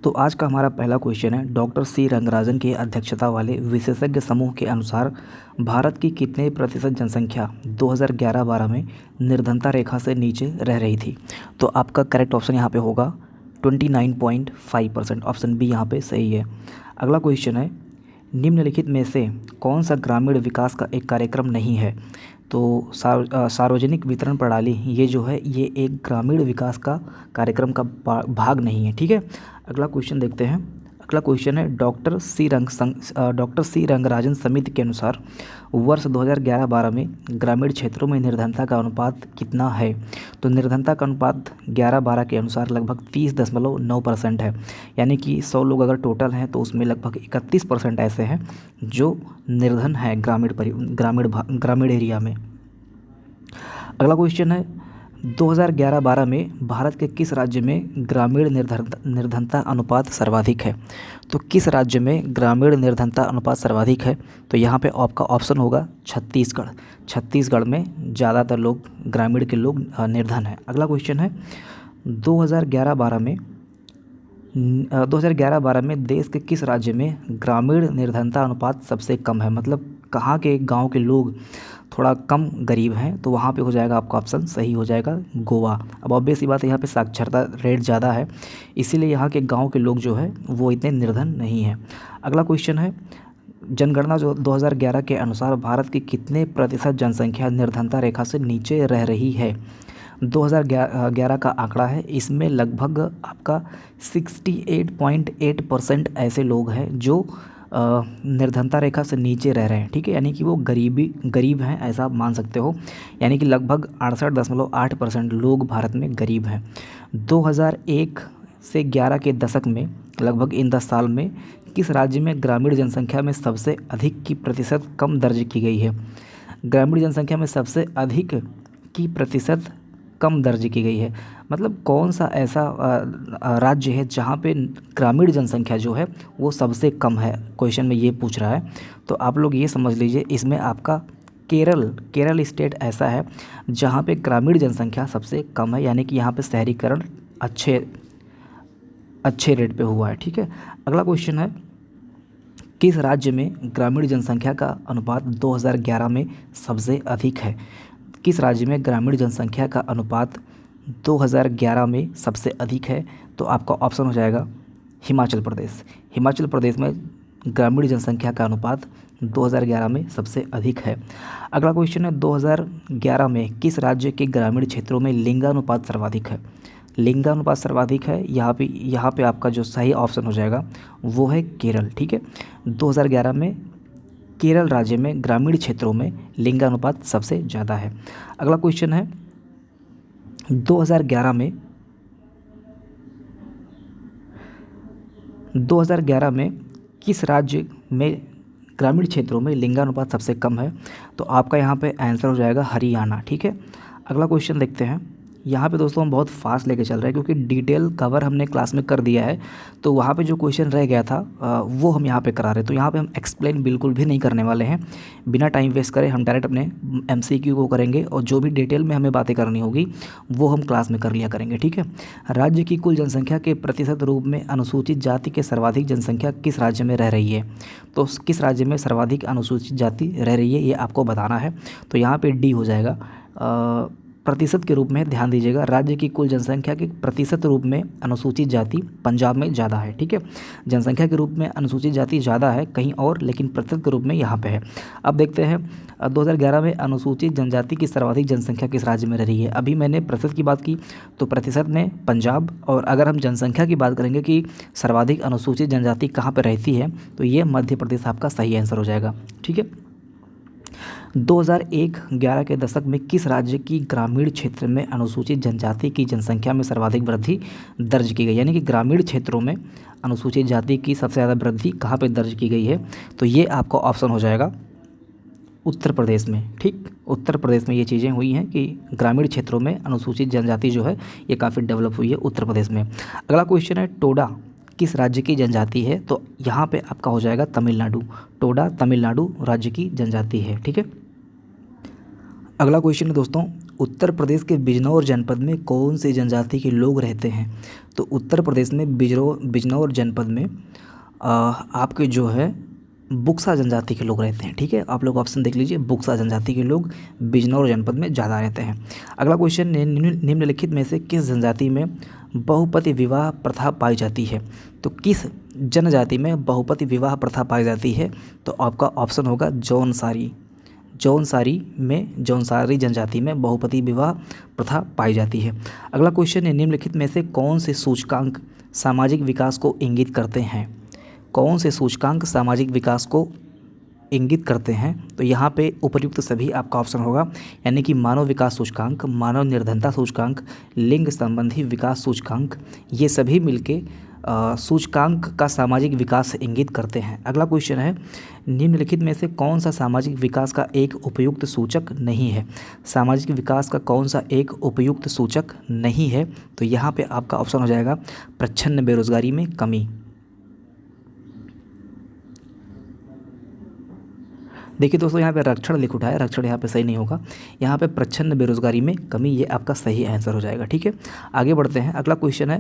तो आज का हमारा पहला क्वेश्चन है, डॉक्टर सी रंगराजन की अध्यक्षता वाले विशेषज्ञ समूह के अनुसार भारत की कितने प्रतिशत जनसंख्या 2011-12 में निर्धनता रेखा से नीचे रह रही थी। तो आपका करेक्ट ऑप्शन यहाँ पे होगा 29.5%। ऑप्शन बी यहाँ पे सही है। अगला क्वेश्चन है, निम्नलिखित में से कौन सा ग्रामीण विकास का एक कार्यक्रम नहीं है। तो सार्वजनिक वितरण प्रणाली ये जो है ये एक ग्रामीण विकास का कार्यक्रम का भाग नहीं है। ठीक है, अगला क्वेश्चन देखते हैं। अगला क्वेश्चन है, डॉक्टर सी रंगराजन समिति के अनुसार वर्ष 2011-12 में ग्रामीण क्षेत्रों में निर्धनता का अनुपात कितना है। तो निर्धनता का अनुपात 11-12 के अनुसार लगभग 30.9% है। यानी कि 100 लोग अगर टोटल हैं तो उसमें लगभग 31% ऐसे हैं जो निर्धन है ग्रामीण एरिया में। अगला क्वेश्चन है, 2011-12 में भारत के किस राज्य में ग्रामीण निर्धनता अनुपात सर्वाधिक है। तो किस राज्य में ग्रामीण निर्धनता अनुपात सर्वाधिक है। तो यहाँ पे आपका ऑप्शन होगा छत्तीसगढ़। छत्तीसगढ़ में ज़्यादातर लोग ग्रामीण के लोग निर्धन हैं। अगला क्वेश्चन है, 2011-12 में देश के किस राज्य में ग्रामीण निर्धनता अनुपात सबसे कम है। मतलब कहाँ के गांव के लोग थोड़ा कम गरीब हैं, तो वहाँ पे हो जाएगा आपका ऑप्शन सही हो जाएगा गोवा। अब ऑब्वियस सी बात है, यहाँ पे साक्षरता रेट ज़्यादा है, इसीलिए यहाँ के गांव के लोग जो है वो इतने निर्धन नहीं हैं। अगला क्वेश्चन है, जनगणना जो 2011 के अनुसार भारत की कितने प्रतिशत जनसंख्या निर्धनता रेखा से नीचे रह रही है। 2011 का आंकड़ा है, इसमें लगभग आपका 68.8% ऐसे लोग हैं जो निर्धनता रेखा से नीचे रह रहे हैं। ठीक है, यानी कि वो गरीब हैं, ऐसा आप मान सकते हो। यानी कि लगभग 68.8% लोग भारत में गरीब हैं। 2001 से 11 के दशक में लगभग इन 10 साल में किस राज्य में ग्रामीण जनसंख्या में सबसे अधिक की प्रतिशत कम दर्ज की गई है। ग्रामीण जनसंख्या में सबसे अधिक की प्रतिशत कम दर्ज की गई है। मतलब कौन सा ऐसा राज्य है जहाँ पे ग्रामीण जनसंख्या जो है वो सबसे कम है, क्वेश्चन में ये पूछ रहा है। तो आप लोग ये समझ लीजिए, इसमें आपका केरल स्टेट ऐसा है जहाँ पे ग्रामीण जनसंख्या सबसे कम है, यानी कि यहाँ पे शहरीकरण अच्छे रेट पे हुआ है। ठीक है, अगला क्वेश्चन है, किस राज्य में ग्रामीण जनसंख्या का अनुपात 2011 में सबसे अधिक है। किस राज्य में ग्रामीण जनसंख्या का अनुपात 2011 में सबसे अधिक है। तो आपका ऑप्शन हो जाएगा हिमाचल प्रदेश। हिमाचल प्रदेश में ग्रामीण जनसंख्या का अनुपात 2011 में सबसे अधिक है। अगला क्वेश्चन है, 2011 में किस राज्य के ग्रामीण क्षेत्रों में लिंगानुपात सर्वाधिक है। लिंगानुपात सर्वाधिक है, यहाँ पे आपका जो सही ऑप्शन हो जाएगा वो है केरल। ठीक है, 2011 में केरल राज्य में ग्रामीण क्षेत्रों में लिंगानुपात सबसे ज़्यादा है। अगला क्वेश्चन है, 2011 में किस राज्य में ग्रामीण क्षेत्रों में लिंगानुपात सबसे कम है। तो आपका यहाँ पे आंसर हो जाएगा हरियाणा। ठीक है, अगला क्वेश्चन देखते हैं। यहाँ पे दोस्तों हम बहुत फास्ट लेके चल रहे हैं क्योंकि डिटेल कवर हमने क्लास में कर दिया है, तो वहाँ पे जो क्वेश्चन रह गया था वो हम यहाँ पे करा रहे हैं। तो यहाँ पे हम एक्सप्लेन बिल्कुल भी नहीं करने वाले हैं, बिना टाइम वेस्ट करे हम डायरेक्ट अपने MCQ को करेंगे और जो भी डिटेल में हमें बातें करनी होगी वो हम क्लास में कर लिया करेंगे। ठीक है, राज्य की कुल जनसंख्या के प्रतिशत रूप में अनुसूचित जाति के सर्वाधिक जनसंख्या किस राज्य में रह रही है। तो किस राज्य में सर्वाधिक अनुसूचित जाति रह रही है ये आपको बताना है। तो यहाँ पे डी हो जाएगा। प्रतिशत के रूप में ध्यान दीजिएगा, राज्य की कुल जनसंख्या के प्रतिशत रूप में अनुसूचित जाति पंजाब में ज़्यादा है। ठीक है, जनसंख्या के रूप में अनुसूचित जाति ज़्यादा है कहीं और, लेकिन प्रतिशत के रूप में यहाँ पे है। अब देखते हैं 2011 में अनुसूचित जनजाति की सर्वाधिक जनसंख्या किस राज्य में रह रही है। अभी मैंने प्रतिशत की बात की तो प्रतिशत में पंजाब, और अगर हम जनसंख्या की बात करेंगे कि सर्वाधिक अनुसूचित जनजाति कहाँ पर रहती है तो ये मध्य प्रदेश आपका सही आंसर हो जाएगा। ठीक है, 2001-11 के दशक में किस राज्य की ग्रामीण क्षेत्र में अनुसूचित जनजाति की जनसंख्या में सर्वाधिक वृद्धि दर्ज की गई। यानी कि ग्रामीण क्षेत्रों में अनुसूचित जाति की सबसे ज़्यादा वृद्धि कहाँ पे दर्ज की गई है। तो ये आपका ऑप्शन हो जाएगा उत्तर प्रदेश में। ठीक, उत्तर प्रदेश में ये चीज़ें हुई हैं कि ग्रामीण क्षेत्रों में अनुसूचित जनजाति जो है ये काफ़ी डेवलप हुई है उत्तर प्रदेश में। अगला क्वेश्चन है, टोडा किस राज्य की जनजाति है। तो यहाँ पे आपका हो जाएगा तमिलनाडु। टोडा तमिलनाडु राज्य की जनजाति है। ठीक है, अगला क्वेश्चन है दोस्तों, उत्तर प्रदेश के बिजनौर जनपद में कौन सी जनजाति के लोग रहते हैं? तो उत्तर प्रदेश में बिजनौर जनपद में आपके जो है बुक्सा जनजाति के लोग रहते हैं। ठीक है, आप लोग ऑप्शन देख लीजिए, बुक्सा जनजाति के लोग बिजनौर जनपद में ज़्यादा रहते हैं। अगला क्वेश्चन, निम्नलिखित में से किस जनजाति में बहुपति विवाह प्रथा पाई जाती है? तो किस जनजाति में बहुपति विवाह प्रथा पाई जाती है? तो आपका ऑप्शन होगा जौनसारी। जौनसारी जनजाति में बहुपति विवाह प्रथा पाई जाती है। अगला क्वेश्चन है, निम्नलिखित में से कौन से सूचकांक सामाजिक विकास को इंगित करते हैं? कौन से सूचकांक सामाजिक विकास को इंगित करते हैं? तो यहाँ पे उपर्युक्त सभी आपका ऑप्शन होगा, यानी कि मानव विकास सूचकांक, मानव निर्धनता सूचकांक, लिंग संबंधी विकास सूचकांक, ये सभी मिलके सूचकांक का सामाजिक विकास से इंगित करते हैं। अगला क्वेश्चन है, निम्नलिखित में से कौन सा सामाजिक विकास का एक उपयुक्त सूचक नहीं है? सामाजिक विकास का कौन सा एक उपयुक्त सूचक नहीं है? तो यहाँ पे आपका ऑप्शन हो जाएगा प्रच्छन्न बेरोजगारी में कमी। देखिए दोस्तों, यहाँ पे रक्षण लिख उठा है, रक्षण यहाँ पे सही नहीं होगा, यहाँ पे प्रच्छन्न बेरोजगारी में कमी, ये आपका सही आंसर हो जाएगा। ठीक है, आगे बढ़ते हैं। अगला क्वेश्चन है,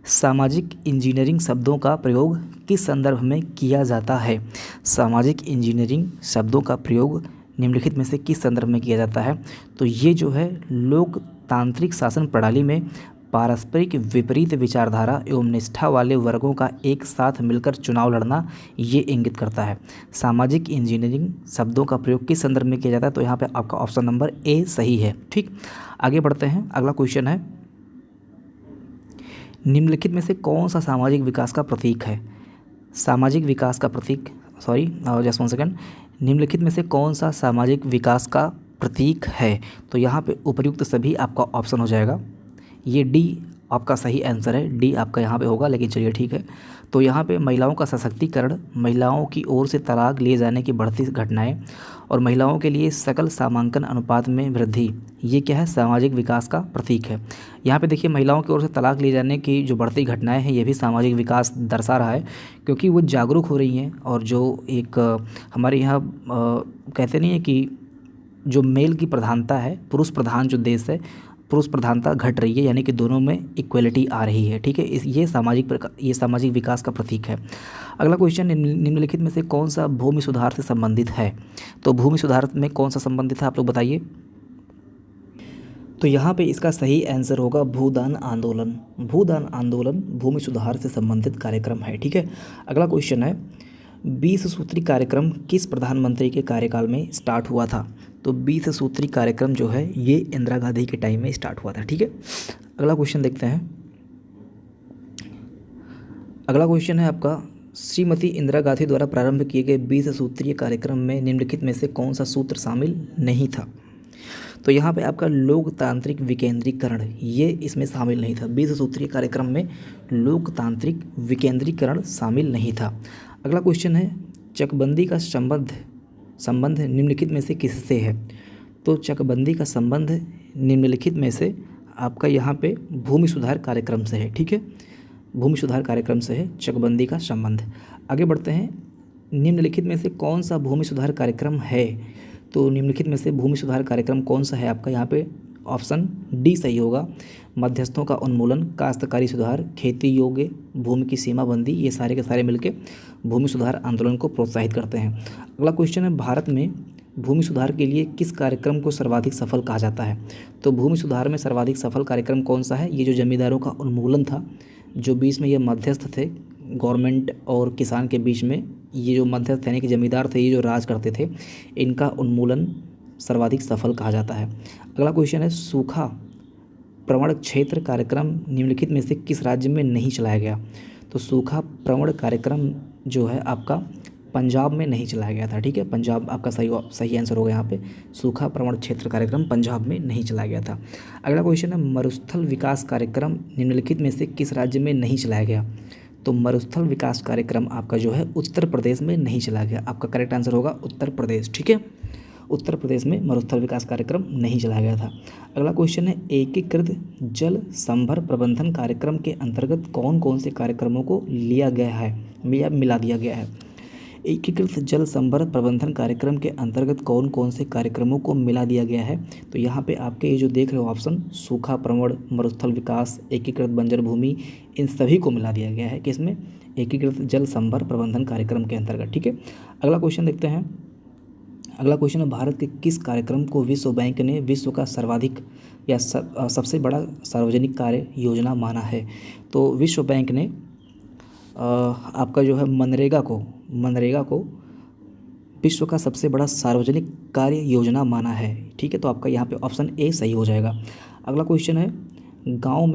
सामाजिक इंजीनियरिंग शब्दों का प्रयोग किस संदर्भ में किया जाता है? सामाजिक इंजीनियरिंग शब्दों का प्रयोग निम्नलिखित में से किस संदर्भ में किया जाता है? तो ये जो है लोकतांत्रिक शासन प्रणाली में पारस्परिक विपरीत विचारधारा एवं निष्ठा वाले वर्गों का एक साथ मिलकर चुनाव लड़ना, ये इंगित करता है। सामाजिक इंजीनियरिंग शब्दों का प्रयोग किस संदर्भ में किया जाता है? तो यहाँ पे आपका ऑप्शन नंबर ए सही है। ठीक, आगे बढ़ते हैं। अगला क्वेश्चन है, निम्नलिखित में से कौन सा सामाजिक विकास का प्रतीक है? सामाजिक विकास का प्रतीक, जस्ट वन सेकंड, निम्नलिखित में से कौन सा सामाजिक विकास का प्रतीक है? तो यहाँ पे उपर्युक्त सभी आपका ऑप्शन हो जाएगा, ये डी आपका सही आंसर है, डी आपका यहाँ पे होगा। लेकिन चलिए ठीक है, तो यहाँ पे महिलाओं का सशक्तिकरण, महिलाओं की ओर से तलाक लिए जाने की बढ़ती घटनाएं और महिलाओं के लिए सकल सामांकन अनुपात में वृद्धि, ये क्या है? सामाजिक विकास का प्रतीक है। यहाँ पे देखिए, महिलाओं की ओर से तलाक लिए जाने की जो बढ़ती घटनाएं हैं, ये भी सामाजिक विकास दर्शा रहा है, क्योंकि वो जागरूक हो रही हैं। और जो एक हमारे यहाँ कहते नहीं है कि जो मेल की प्रधानता है, पुरुष प्रधान जो देश है, पुरुष प्रधानता घट रही है, यानी कि दोनों में इक्वलिटी आ रही है। ठीक है, ये सामाजिक विकास का प्रतीक है। अगला क्वेश्चन, निम्नलिखित में से कौन सा भूमि सुधार से संबंधित है? तो भूमि सुधार में कौन सा संबंधित है, आप लोग बताइए। तो यहाँ पे इसका सही आंसर होगा भूदान आंदोलन। भूदान आंदोलन भूमि सुधार से संबंधित कार्यक्रम है। ठीक है, अगला क्वेश्चन है, 20 सूत्री कार्यक्रम किस प्रधानमंत्री के कार्यकाल में स्टार्ट हुआ था? तो 20 सूत्री कार्यक्रम जो है ये इंदिरा गांधी के टाइम में स्टार्ट हुआ था। ठीक है, अगला क्वेश्चन देखते हैं। अगला क्वेश्चन है आपका, श्रीमती इंदिरा गांधी द्वारा प्रारंभ किए गए 20 सूत्रीय कार्यक्रम में निम्नलिखित में से कौन सा सूत्र शामिल नहीं था? तो यहाँ पे आपका लोकतांत्रिक विकेंद्रीकरण, ये इसमें शामिल नहीं था। 20 सूत्रीय कार्यक्रम में लोकतांत्रिक विकेंद्रीकरण शामिल नहीं था। अगला क्वेश्चन है, चकबंदी का संबंध निम्नलिखित में से किससे है? तो चकबंदी का संबंध निम्नलिखित में से आपका यहाँ पे भूमि सुधार कार्यक्रम से है। ठीक है, भूमि सुधार कार्यक्रम से है चकबंदी का संबंध। आगे बढ़ते हैं, निम्नलिखित में से कौन सा भूमि सुधार कार्यक्रम है? तो निम्नलिखित में से भूमि सुधार कार्यक्रम कौन सा है? आपका यहाँ पे ऑप्शन डी सही होगा। मध्यस्थों का उन्मूलन, काश्तकारी सुधार, खेती योग्य भूमि की सीमाबंदी, ये सारे के सारे मिलके भूमि सुधार आंदोलन को प्रोत्साहित करते हैं। अगला क्वेश्चन है, भारत में भूमि सुधार के लिए किस कार्यक्रम को सर्वाधिक सफल कहा जाता है? तो भूमि सुधार में सर्वाधिक सफल कार्यक्रम कौन सा है? ये जो जमींदारों का उन्मूलन था, जो बीच में ये मध्यस्थ थे गवर्नमेंट और किसान के बीच में, ये जो मध्यस्थ यानी कि जमींदार थे, ये जो राज करते थे, इनका उन्मूलन सर्वाधिक सफल कहा जाता है। अगला क्वेश्चन है, सूखा प्रवण क्षेत्र कार्यक्रम निम्नलिखित में से किस राज्य में नहीं चलाया गया? तो सूखा प्रवण कार्यक्रम जो है आपका पंजाब में नहीं चलाया गया था। ठीक है, पंजाब आपका सही आंसर होगा। यहाँ पे सूखा प्रवण क्षेत्र कार्यक्रम पंजाब में नहीं चलाया गया था। अगला क्वेश्चन है, मरुस्थल विकास कार्यक्रम निम्नलिखित में से किस राज्य में नहीं चलाया गया? तो मरुस्थल विकास कार्यक्रम आपका जो है उत्तर प्रदेश में नहीं चलाया गया। आपका करेक्ट आंसर होगा उत्तर प्रदेश। ठीक है, उत्तर प्रदेश में मरुस्थल विकास कार्यक्रम नहीं चलाया गया था। अगला क्वेश्चन है, एकीकृत जल संभर प्रबंधन कार्यक्रम के अंतर्गत कौन कौन से कार्यक्रमों को लिया गया है या मिला दिया गया है? एकीकृत जल संभरण प्रबंधन कार्यक्रम के अंतर्गत कौन कौन से कार्यक्रमों को मिला दिया गया है? तो यहाँ पे आपके ये जो देख रहे हो ऑप्शन, सूखा प्रवण, मरुस्थल विकास, एकीकृत बंजर भूमि, इन सभी को मिला दिया गया है किसमें? एकीकृत जल संभरण प्रबंधन कार्यक्रम के अंतर्गत। ठीक है, अगला क्वेश्चन देखते हैं। अगला क्वेश्चन है, भारत के किस कार्यक्रम को विश्व बैंक ने विश्व का सर्वाधिक या सबसे बड़ा सार्वजनिक कार्य योजना माना है? तो विश्व बैंक ने आपका जो है मनरेगा को विश्व का सबसे बड़ा सार्वजनिक कार्य योजना माना है। ठीक है, तो आपका यहाँ पे ऑप्शन ए सही हो जाएगा। अगला क्वेश्चन है, गांव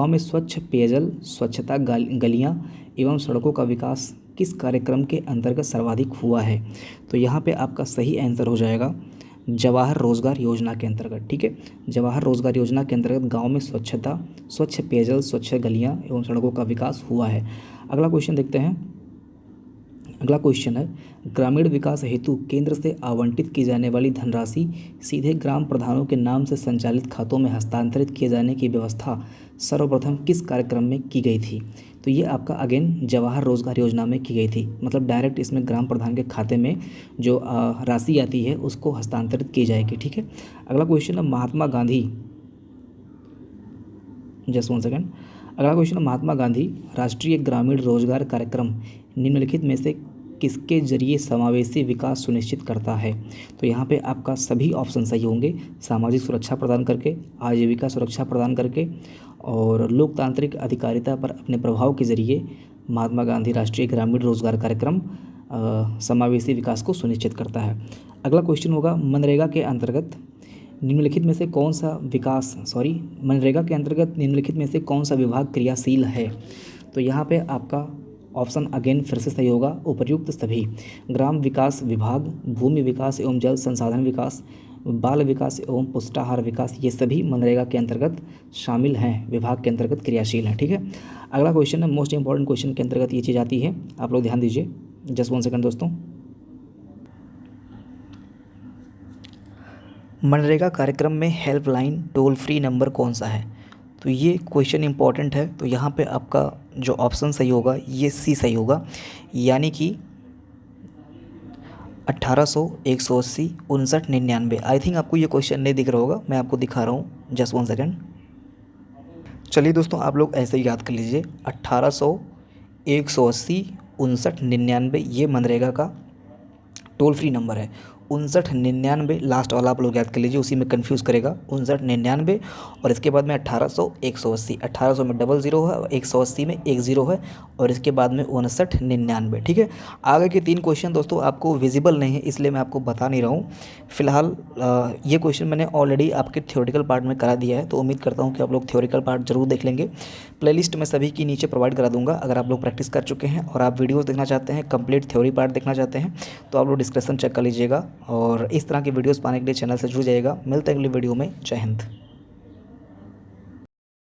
में स्वच्छ पेयजल, स्वच्छता गलियां एवं सड़कों का विकास किस कार्यक्रम के अंतर्गत सर्वाधिक हुआ है? तो यहाँ पे आपका सही आंसर हो जाएगा जवाहर रोजगार योजना के अंतर्गत। ठीक है, जवाहर रोजगार योजना के अंतर्गत गांव में स्वच्छता, स्वच्छ पेयजल, स्वच्छ गलियां एवं सड़कों का विकास हुआ है। अगला क्वेश्चन देखते हैं। अगला क्वेश्चन है, ग्रामीण विकास हेतु केंद्र से आवंटित की जाने वाली धनराशि सीधे ग्राम प्रधानों के नाम से संचालित खातों में हस्तांतरित किए जाने की व्यवस्था सर्वप्रथम किस कार्यक्रम में की गई थी? तो ये आपका अगेन जवाहर रोजगार योजना में की गई थी, मतलब डायरेक्ट इसमें ग्राम प्रधान के खाते में जो राशि आती है उसको हस्तांतरित की जाएगी। ठीक है, अगला क्वेश्चन है, महात्मा गांधी महात्मा गांधी राष्ट्रीय ग्रामीण रोजगार कार्यक्रम निम्नलिखित में से किसके जरिए समावेशी विकास सुनिश्चित करता है? तो यहाँ पे आपका सभी ऑप्शन सही होंगे। सामाजिक सुरक्षा प्रदान करके, आजीविका सुरक्षा प्रदान करके और लोकतांत्रिक अधिकारिता पर अपने प्रभाव के जरिए महात्मा गांधी राष्ट्रीय ग्रामीण रोजगार कार्यक्रम समावेशी विकास को सुनिश्चित करता है। अगला क्वेश्चन होगा, मनरेगा के अंतर्गत निम्नलिखित में से कौन सा विभाग क्रियाशील है? तो यहाँ पे आपका ऑप्शन अगेन फिर से सही होगा, उपर्युक्त सभी। ग्राम विकास विभाग, भूमि विकास एवं जल संसाधन विकास, बाल विकास एवं पुष्टाहार विकास, ये सभी मनरेगा के अंतर्गत शामिल हैं, विभाग के अंतर्गत क्रियाशील हैं। ठीक है, अगला क्वेश्चन है, मोस्ट इंपॉर्टेंट क्वेश्चन के अंतर्गत ये चीज़ आती है, आप लोग ध्यान दीजिए। जस्ट 1 सेकंड दोस्तों। मनरेगा कार्यक्रम में हेल्पलाइन टोल फ्री नंबर कौन सा है? तो ये क्वेश्चन इंपॉर्टेंट है। तो यहाँ पे आपका जो ऑप्शन सही होगा ये सी सही होगा, यानी कि 1800 180 59 99। आई थिंक आपको ये क्वेश्चन नहीं दिख रहा होगा, मैं आपको दिखा रहा हूँ, जस्ट 1 सेकंड। चलिए दोस्तों, आप लोग ऐसे ही याद कर लीजिए, 1800 180 59 99 ये मनरेगा का टोल फ्री नंबर है। 5999 लास्ट वाला आप लोग याद कर लीजिए, उसी में कंफ्यूज करेगा। 5999 और इसके बाद में 1800 180, 1800 में 00 है, 180 में 10 है और इसके बाद में 5999। ठीक है, आगे के 3 क्वेश्चन दोस्तों आपको विजिबल नहीं है, इसलिए मैं आपको बता नहीं रहा हूँ फिलहाल। ये क्वेश्चन मैंने ऑलरेडी आपके थ्योरेटिकल पार्ट में करा दिया है, तो उम्मीद करता हूँ कि आप लोग थ्योरेटिकल पार्ट जरूर देख लेंगे। प्लेलिस्ट में सभी की नीचे प्रोवाइड करा दूंगा। अगर आप लोग प्रैक्टिस कर चुके हैं और आप वीडियोज़ देखना चाहते हैं, कंप्लीट थ्योरी पार्ट देखना चाहते हैं, तो आप लोग डिस्क्रिप्शन चेक कर लीजिएगा और इस तरह की वीडियोस पाने के लिए चैनल से जुड़ जाइएगा। मिलते हैं अगली वीडियो में। जय हिंद।